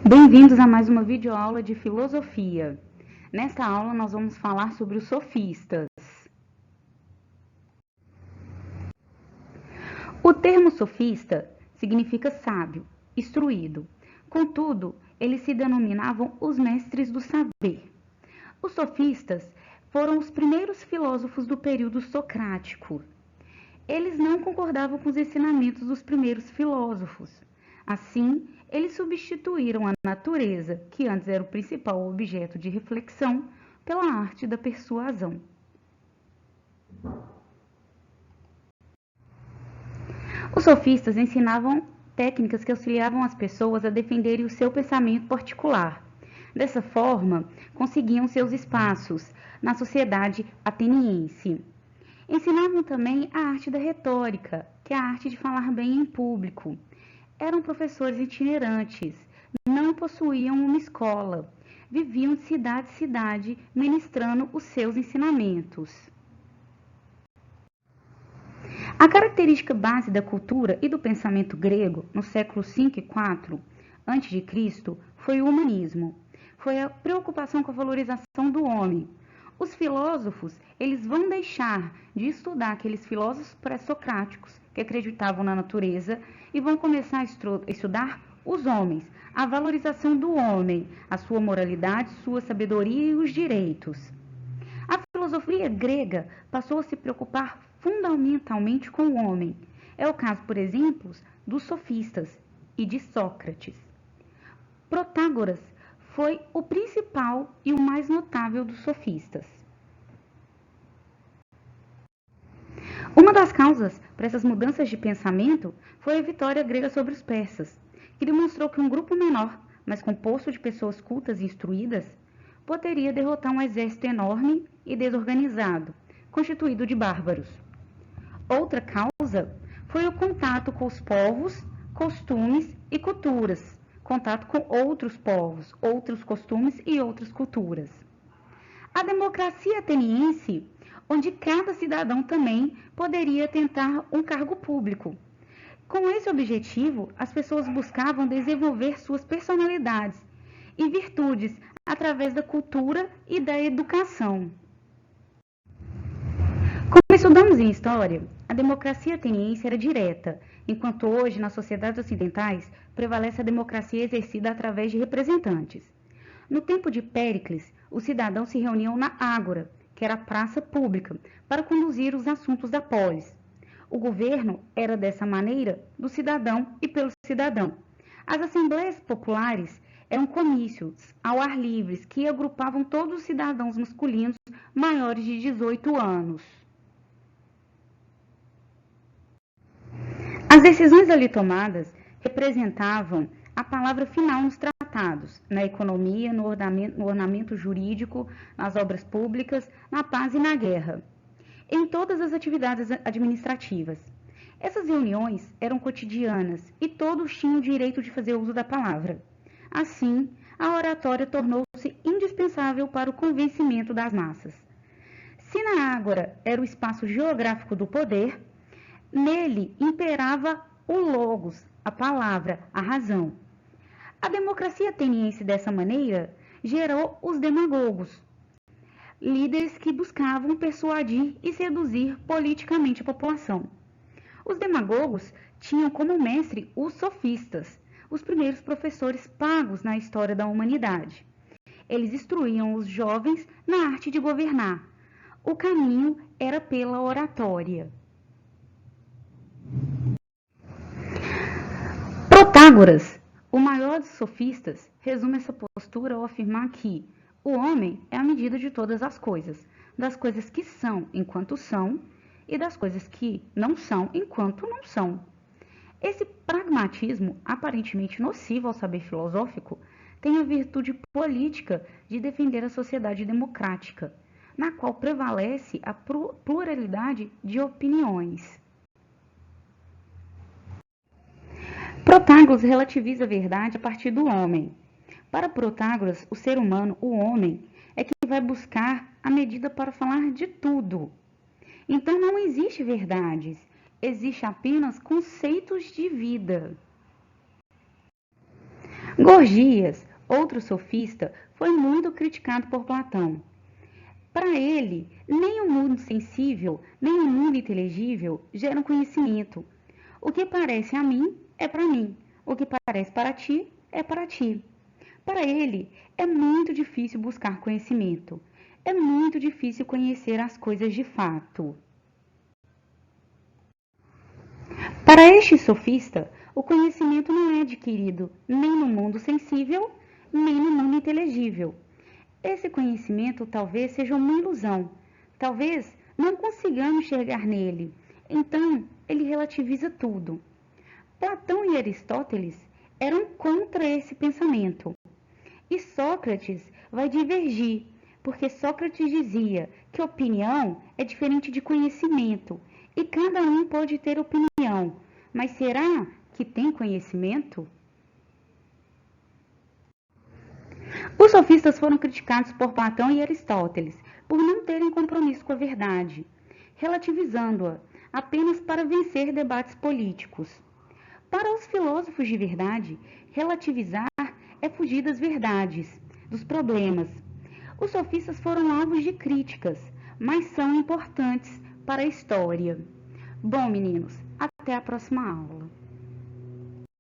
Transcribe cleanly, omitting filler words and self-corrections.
Bem-vindos a mais uma videoaula de filosofia. Nesta aula nós vamos falar sobre os sofistas. O termo sofista significa sábio, instruído. Contudo, eles se denominavam os mestres do saber. Os sofistas foram os primeiros filósofos do período socrático. Eles não concordavam com os ensinamentos dos primeiros filósofos. Assim, eles substituíram a natureza, que antes era o principal objeto de reflexão, pela arte da persuasão. Os sofistas ensinavam técnicas que auxiliavam as pessoas a defenderem o seu pensamento particular. Dessa forma, conseguiam seus espaços na sociedade ateniense. Ensinavam também a arte da retórica, que é a arte de falar bem em público. Eram professores itinerantes, não possuíam uma escola, viviam de cidade em cidade, ministrando os seus ensinamentos. A característica base da cultura e do pensamento grego no século V e IV a.C. foi o humanismo. Foi a preocupação com a valorização do homem. Os filósofos, eles vão deixar de estudar aqueles filósofos pré-socráticos que acreditavam na natureza e vão começar a estudar os homens, a valorização do homem, a sua moralidade, sua sabedoria e os direitos. A filosofia grega passou a se preocupar fundamentalmente com o homem. É o caso, por exemplo, dos sofistas e de Sócrates. Protágoras foi o principal e o mais notável dos sofistas. Uma das causas para essas mudanças de pensamento foi a vitória grega sobre os persas, que demonstrou que um grupo menor, mas composto de pessoas cultas e instruídas, poderia derrotar um exército enorme e desorganizado, constituído de bárbaros. Outra causa foi o contato com os povos, costumes e culturas, contato com outros povos, outros costumes e outras culturas. A democracia ateniense, onde cada cidadão também poderia tentar um cargo público. Com esse objetivo, as pessoas buscavam desenvolver suas personalidades e virtudes através da cultura e da educação. Como estudamos em história, a democracia ateniense era direta, enquanto hoje, nas sociedades ocidentais, prevalece a democracia exercida através de representantes. No tempo de Péricles, os cidadãos se reuniam na Ágora, que era a praça pública, para conduzir os assuntos da polis. O governo era, dessa maneira, do cidadão e pelo cidadão. As assembleias populares eram comícios ao ar livre que agrupavam todos os cidadãos masculinos maiores de 18 anos. As decisões ali tomadas representavam a palavra final nos tratados, na economia, no ornamento jurídico, nas obras públicas, na paz e na guerra, em todas as atividades administrativas. Essas reuniões eram cotidianas e todos tinham o direito de fazer uso da palavra. Assim, a oratória tornou-se indispensável para o convencimento das massas. Se na Ágora era o espaço geográfico do poder, nele imperava o logos, a palavra, a razão. A democracia ateniense, dessa maneira, gerou os demagogos, líderes que buscavam persuadir e seduzir politicamente a população. Os demagogos tinham como mestre os sofistas, os primeiros professores pagos na história da humanidade. Eles instruíam os jovens na arte de governar. O caminho era pela oratória. Protágoras, o maior dos sofistas, resume essa postura ao afirmar que o homem é a medida de todas as coisas, das coisas que são enquanto são e das coisas que não são enquanto não são. Esse pragmatismo, aparentemente nocivo ao saber filosófico, tem a virtude política de defender a sociedade democrática, na qual prevalece a pluralidade de opiniões. Protágoras relativiza a verdade a partir do homem. Para Protágoras, o ser humano, o homem, é que vai buscar a medida para falar de tudo. Então não existe verdades, existe apenas conceitos de vida. Gorgias, outro sofista, foi muito criticado por Platão. Para ele, nem o mundo sensível, nem o mundo inteligível geram conhecimento. O que parece a mim é para mim, o que parece para ti é para ti. Para ele, é muito difícil buscar conhecimento. É muito difícil conhecer as coisas de fato. Para este sofista, o conhecimento não é adquirido nem no mundo sensível, nem no mundo inteligível. Esse conhecimento talvez seja uma ilusão, talvez não consigamos chegar nele. Então, ele relativiza tudo. Platão e Aristóteles eram contra esse pensamento. E Sócrates vai divergir, porque Sócrates dizia que opinião é diferente de conhecimento e cada um pode ter opinião, mas será que tem conhecimento? Os sofistas foram criticados por Platão e Aristóteles por não terem compromisso com a verdade, relativizando-a apenas para vencer debates políticos. Para os filósofos de verdade, relativizar é fugir das verdades, dos problemas. Os sofistas foram alvos de críticas, mas são importantes para a história. Bom, meninos, até a próxima aula.